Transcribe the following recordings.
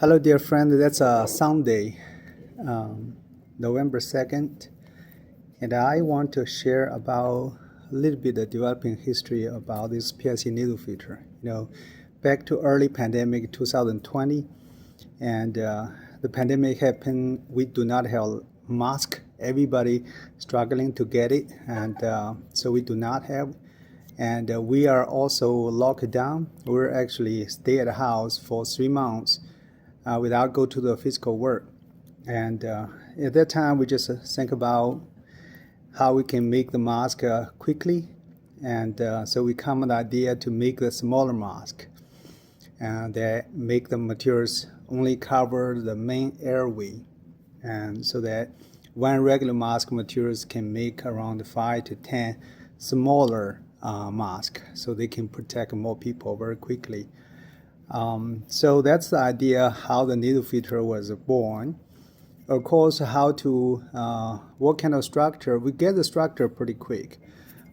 Hello, dear friend. That's a Sunday, November 2nd, and I want to share about a little bit the developing history about this PLC needle filter. Back to early pandemic 2020, and the pandemic happened. We do not have mask. Everybody struggling to get it, and so we do not have. And we are also locked down. We're actually stay at the house for 3 months without go to the physical work. And at that time, we just think about how we can make the mask quickly. And so we come with the idea to make the smaller mask and that make the materials only cover the main airway. And so that one regular mask materials can make around 5 to 10 smaller mask so they can protect more people very quickly. So that's the idea how the needle filter was born. Of course, how to what kind of structure. We get the structure pretty quick.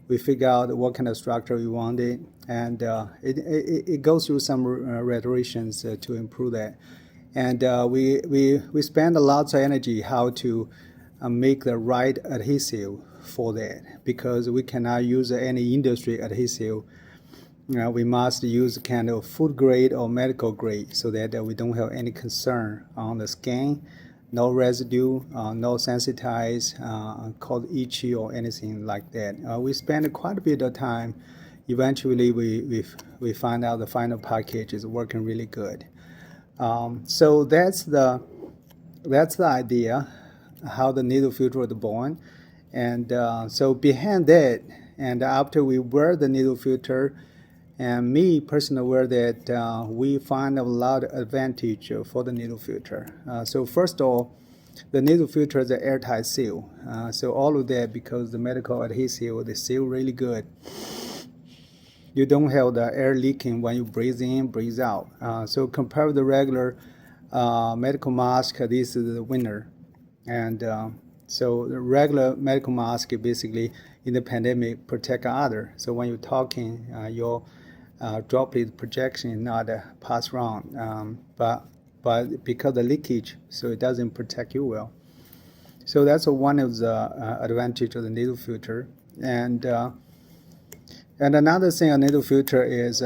We figure out what kind of structure we wanted, and it goes through some iterations to improve that. And we spend a lot of energy how to make the right adhesive for that, because we cannot use any industry adhesive. We must use kind of food grade or medical grade so that we don't have any concern on the skin, no residue, no sensitized, called itchy or anything like that. We spend quite a bit of time. Eventually, we find out the final package is working really good. So that's the idea, how the needle filter was born. And so behind that, and after we wear the needle filter, and me personally aware that we find a lot of advantage for the needle filter. So first of all, the needle filter is an airtight seal. So all of that because the medical adhesive, they seal really good. You don't have the air leaking when you breathe in, breathe out. So compared with the regular medical mask, this is the winner. And so the regular medical mask basically in the pandemic protect other. So when you're talking, your droplet projection not pass around, but because the leakage, so it doesn't protect you well. So that's one of the advantage of the needle filter. And another thing a needle filter is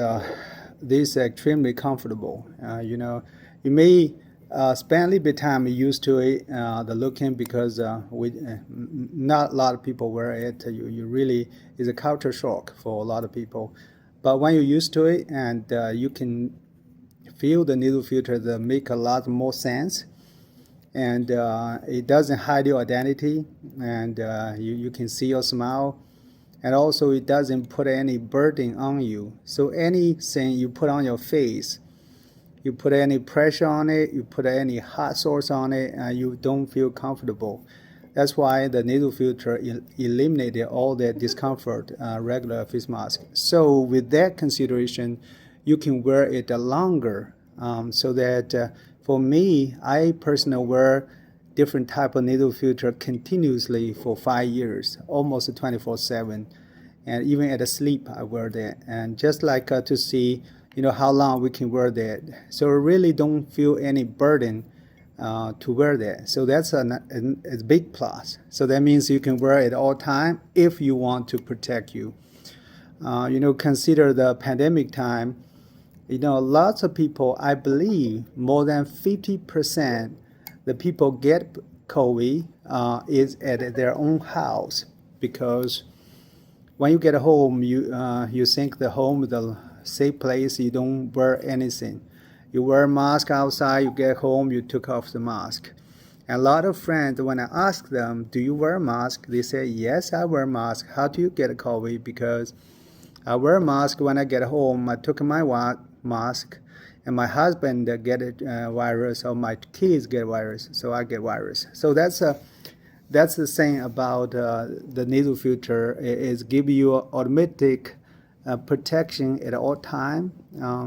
this extremely comfortable. You may spend a little bit of time used to it, the looking, because not a lot of people wear it. You really is a culture shock for a lot of people. But when you're used to it and you can feel the needle filter that make a lot more sense, and it doesn't hide your identity, and you can see your smile, and also it doesn't put any burden on you. So anything you put on your face, you put any pressure on it, you put any hot sauce on it, you don't feel comfortable. That's why the needle filter eliminated all that discomfort, regular face mask. So with that consideration, you can wear it longer. So that for me, I personally wear different type of needle filter continuously for 5 years, almost 24/7. And even at sleep, I wear that. And just like to see, how long we can wear that. So I really don't feel any burden to wear that. So that's a big plus. So that means you can wear it all time if you want to protect you. Consider the pandemic time. Lots of people, I believe more than 50% the people get COVID is at their own house, because when you get home, you think the home is the safe place. You don't wear anything. You wear a mask outside, you get home, you took off the mask. And a lot of friends, when I ask them, do you wear a mask? They say, yes, I wear a mask. How do you get COVID? Because I wear a mask when I get home. I took my mask, and my husband get a virus, or my kids get virus, so I get virus. So that's the thing about the needle filter, is give you automatic protection at all time.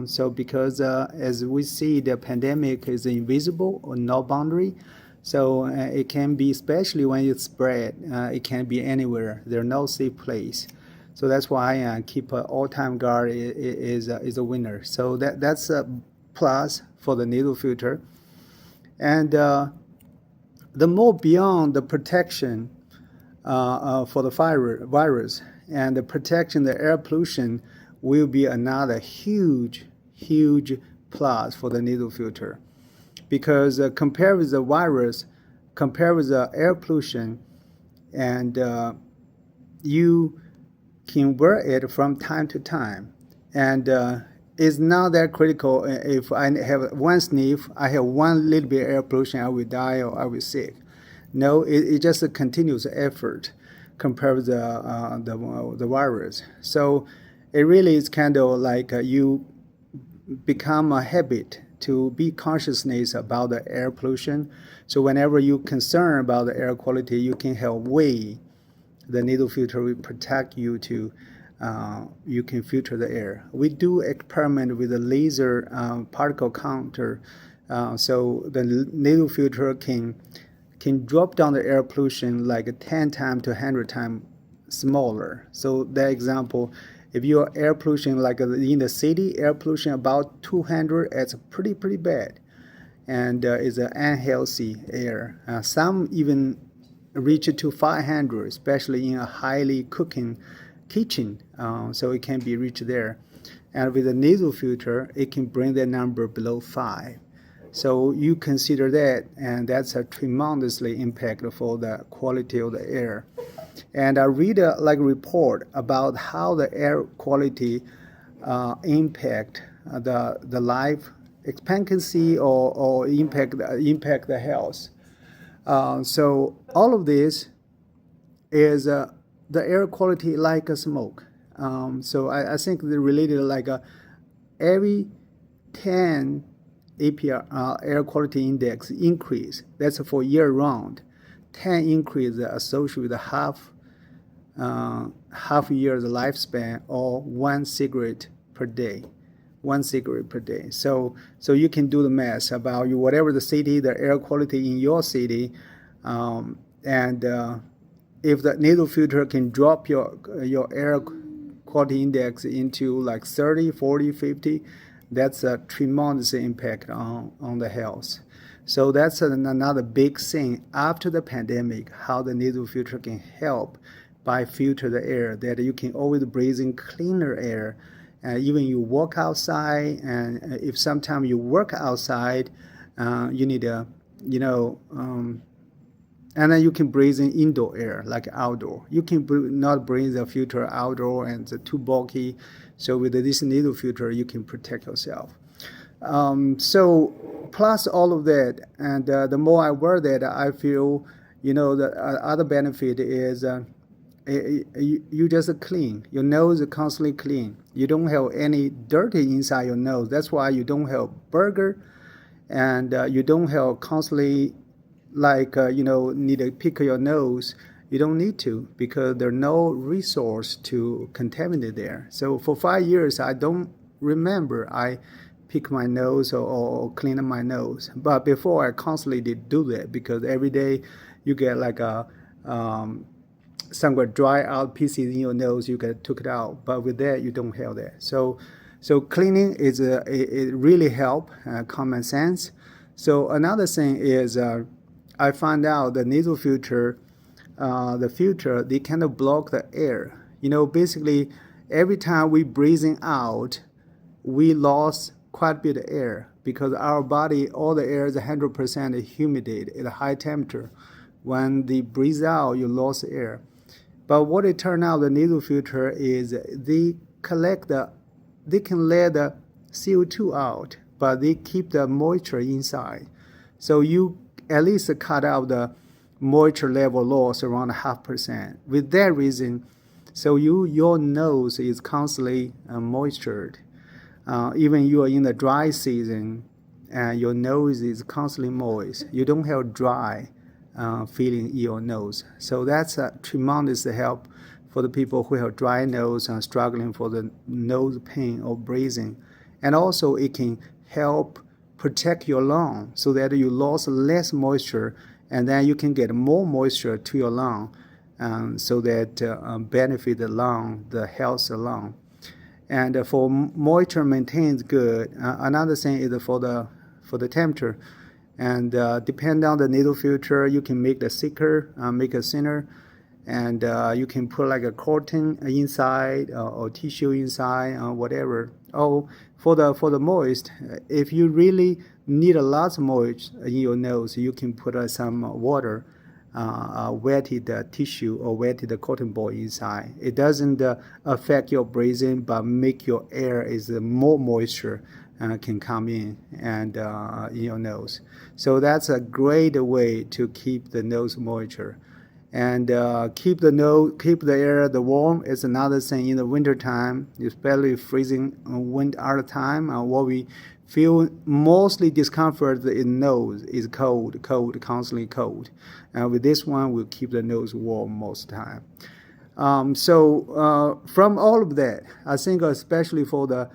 So because as we see, the pandemic is invisible or no boundary. So it can be, especially when it's spread, it can be anywhere. There's no safe place. So that's why keep an all-time guard is a winner. So that's a plus for the needle filter. And the more beyond the protection for the virus and the protection, the air pollution will be another huge, huge plus for the nasal filter. Because compared with the virus, compared with the air pollution, and you can wear it from time to time. And it's not that critical. If I have one sniff, I have one little bit of air pollution, I will die or I will sick. No, it's just a continuous effort compared with the virus. So it really is kind of like you become a habit to be consciousness about the air pollution. So whenever you concern about the air quality, you can help weigh the nasal filter will protect you to you can filter the air. We do experiment with a laser particle counter, so the nasal filter can drop down the air pollution like 10 times to 100 times smaller. So that example, if your air pollution like in the city, air pollution about 200, it's pretty bad, and is an unhealthy air. Some even reach to 500, especially in a highly cooking kitchen. So it can be reached there. And with a nasal filter, it can bring that number below 5. So you consider that, and that's a tremendously impact for the quality of the air. And I read a report about how the air quality impact the life expectancy or impact the health. So all of this is the air quality like a smoke. So I think they're related like every 10 APR air quality index increase. That's for year round. 10 increase associated with half year's lifespan or one cigarette per day. So you can do the math about you whatever the city, the air quality in your city, and if the nasal filter can drop your air quality index into like 30, 40, 50, that's a tremendous impact on the health. So that's another big thing after the pandemic, how the nasal filter can help by filter the air, that you can always breathe in cleaner air. Even you walk outside, and if sometimes you work outside, you need a, and then you can breathe in indoor air like outdoor. You can not breathe the filter outdoor and it's too bulky. So with this nasal filter, you can protect yourself. So plus all of that, and the more I wear that, I feel, the other benefit is you just clean. Your nose is constantly clean. You don't have any dirty inside your nose. That's why you don't have burger, and you don't have constantly need to pick your nose. You don't need to, because there's no resource to contaminate there. So for 5 years, I don't remember I pick my nose or clean my nose. But before, I constantly did do that, because every day you get like a somewhere dry out pieces in your nose, you took it out. But with that, you don't have that. So cleaning is it really help, common sense. So another thing is I found out the nasal filter, the filter, they kind of block the air. Basically, every time we breathing out, we lost quite a bit of air, because our body, all the air is 100% humidity at a high temperature. When they breathe out, you lost air. But what it turned out, the nasal filter is they can let the CO2 out, but they keep the moisture inside. So you at least cut out the moisture level loss around 0.5%. With that reason, so your nose is constantly moistured. Even you are in the dry season, and your nose is constantly moist. You don't have dry feeling in your nose. So that's a tremendous help for the people who have dry nose and struggling for the nose pain or breathing. And also it can help protect your lung so that you lose less moisture, and then you can get more moisture to your lung, so that benefit the lung, the health of the lung. And for moisture maintains good. Another thing is for the temperature. And depending on the needle filter, you can make the thicker, make it thinner, and you can put like a cotton inside or tissue inside, whatever. Oh, for the moist, if you really need a lot of moist in your nose, you can put some water, wetted tissue or wetted cotton ball inside. It doesn't affect your breathing, but make your air is more moisture can come in and in your nose. So that's a great way to keep the nose moisture. And keep the air the warm is another thing in the winter time, especially freezing wind all the time. What we feel mostly discomfort in nose is cold, constantly cold. With this one, we'll keep the nose warm most time. So from all of that, I think especially for the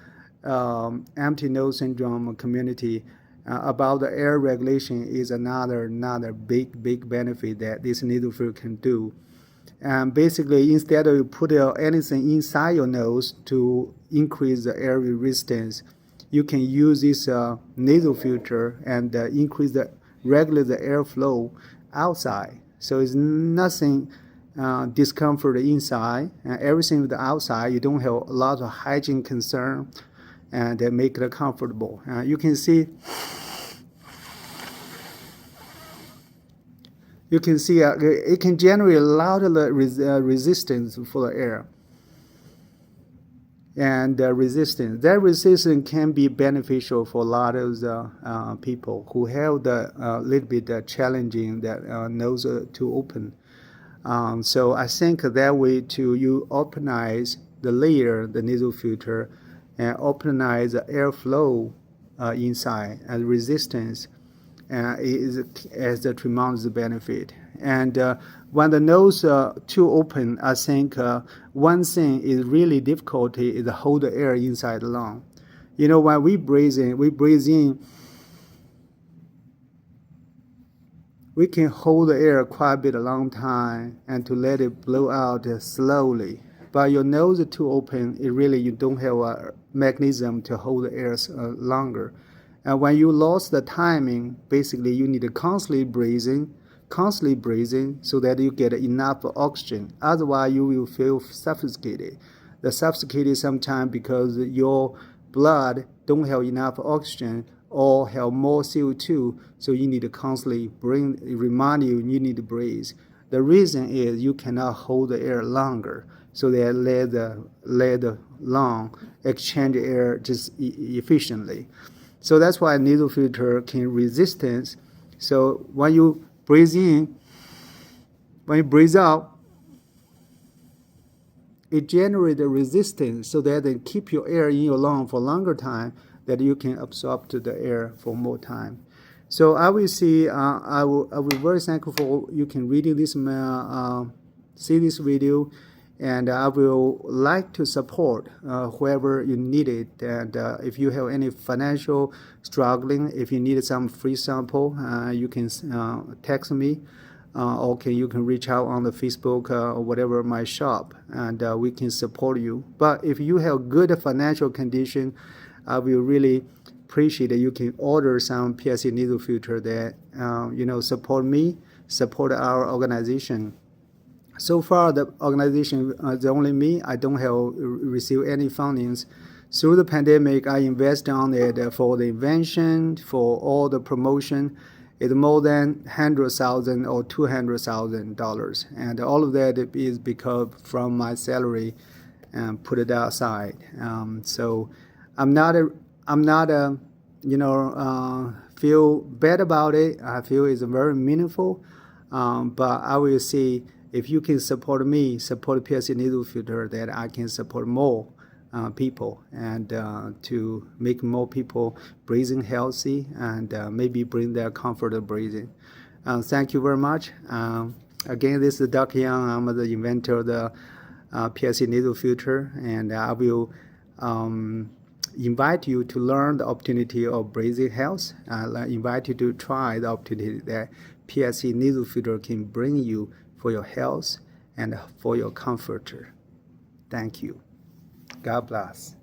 empty nose syndrome community, about the air regulation is another big benefit that this needle filter can do. And basically, instead of put anything inside your nose to increase the air resistance, you can use this nasal filter and regulate the airflow outside. So it's nothing discomfort inside, and everything with the outside. You don't have a lot of hygiene concern, and they make it comfortable. You can see it can generate a lot of resistance for the air. And resistance can be beneficial for a lot of people who have the little bit challenging that nose to open. So I think that way you optimize the layer, the nasal filter, and optimize the airflow inside, and resistance is a tremendous benefit. And when the nose too open, I think one thing is really difficulty is to hold the air inside the lung. When we breathe in, we can hold the air quite a bit a long time and to let it blow out slowly. But your nose is too open, you don't have a mechanism to hold the air longer. And when you lost the timing, basically you need to constantly breathing so that you get enough oxygen. Otherwise, you will feel suffocated. The suffocated sometimes because your blood don't have enough oxygen or have more CO2, so you need to constantly remind you need to breathe. The reason is you cannot hold the air longer, so that let the lung exchange air just efficiently. So that's why nasal filter can resistance. So when you breathe in, when you breathe out, it generates a resistance so that it keep your air in your lung for longer time, that you can absorb to the air for more time. So I will see. I will be very thankful for you can reading this, see this video. And I will like to support whoever you need it. And if you have any financial struggling, if you need some free sample, you can text me, or you can reach out on the Facebook or whatever my shop, and we can support you. But if you have good financial condition, I will really appreciate that you can order some PSC needle filter that support me, support our organization. So far, the organization is only me. I don't have received any fundings. Through the pandemic, I invest on it for the invention, for all the promotion. It's more than $100,000 or $200,000, and all of that is because from my salary and put it outside. So I'm not feel bad about it. I feel it's very meaningful, but I will see. If you can support me, support PSC needle filter, that I can support more people and to make more people breathing healthy and maybe bring their comfort of breathing. Thank you very much. Again, this is Dr. Young. I'm the inventor of the PSC needle filter, and I will invite you to learn the opportunity of breathing health. I invite you to try the opportunity that PSC needle filter can bring you for your health and for your comfort. Thank you. God bless.